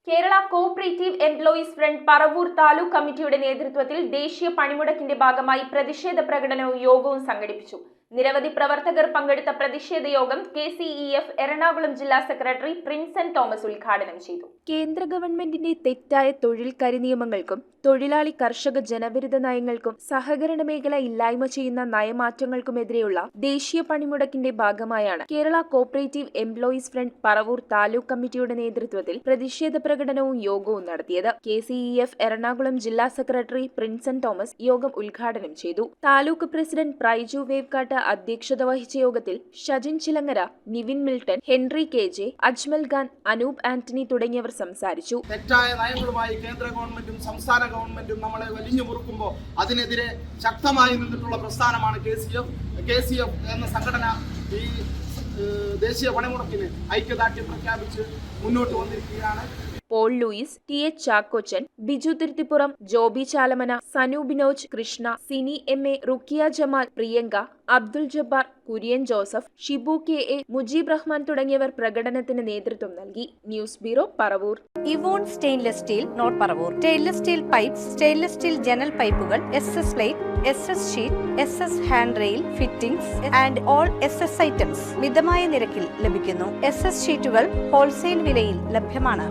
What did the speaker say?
Kerala cooperative employees front Paravur taluk കമ്മിറ്റിയുടെ നേതൃത്വത്തിൽ ദേശീയ പണിമുടക്കിന്റെ ഭാഗമായി പ്രതിഷേധ പ്രകടനവും യോഗവും സംഘടിപ്പിച്ചു. നിരവധി പ്രവർത്തകർ പങ്കെടുത്ത പ്രതിഷേധ യോഗം KCEF എറണാകുളം ജില്ലാ സെക്രട്ടറി പ്രിൻസൻ തോമസ് ഉദ്ഘാടനം ചെയ്തു. കേന്ദ്ര ഗവൺമെന്റിന്റെ തെറ്റായ തൊഴിൽ കരിനിയമങ്ങൾക്കും തൊഴിലാളി കർഷക ജനവിരുദ്ധ നയങ്ങൾക്കും സഹകരണ മേഖല ഇല്ലായ്മ ചെയ്യുന്ന നയമാറ്റങ്ങൾക്കുമെതിരെയുള്ള ദേശീയ പണിമുടക്കിന്റെ ഭാഗമായാണ് Kerala cooperative employees front Paravur taluk കമ്മിറ്റിയുടെ നേതൃത്വത്തിൽ പ്രതിഷേധ പ്രകടനവും യോഗവും നടത്തിയത്. KCEF എറണാകുളം ജില്ലാ സെക്രട്ടറി പ്രിൻസൻ തോമസ് യോഗം ഉദ്ഘാടനം ചെയ്തു. താലൂക്ക് പ്രസിഡന്റ് പ്രൈജു വേവ്കാട്ട് അധ്യക്ഷത വഹിച്ച യോഗത്തിൽ Shajin Chilangara, Nivin Milton, Henry KJ, Ajmal Khan, Anoop Antony തുടങ്ങിയവർ സംസാരിച്ചു. തെറ്റായ നയങ്ങളുമായി കേന്ദ്ര ഗവൺമെന്റും സംസ്ഥാന ഗവൺമെന്റും നമ്മളെ വലിഞ്ഞു മുറുക്കുമ്പോൾ അതിനെതിരെ ശക്തമായി നിന്നിട്ടുള്ള പ്രസ്ഥാനമാണ് KCF എന്ന സംഘടന. ഈ ദേശീയ പണിമുടക്കിന് ഐക്യദാർഢ്യം പ്രഖ്യാപിച്ച് മുന്നോട്ട് വന്നിരിക്കുകയാണ്. Paul Louis, TH Chackochan, Biju Thiruthippuram, Joby Chalamana, Sanu Binoj, Krishna, Sini MA, Rukkiya Jamal, Priyanka, Abdul Jabbar, Kurian Joseph, Shibu KA, Mujeeb Rahman തുടങ്ങിയവർ പ്രകടനത്തിന് നേതൃത്വം നൽകി. News bureau, Paravur. ഇവോൺ stainless steel, north Paravur. Stainless steel pipes, stainless steel ജനൽ പൈപ്പുകൾ, SS plate, SS sheet, SS hand rail, fittings and all SS items മിതമായ നിരക്കിൽ ലഭിക്കുന്നു. SS ഷീറ്റുകൾ ഹോൾസെയിൽ വിലയിൽ ലഭ്യമാണ്.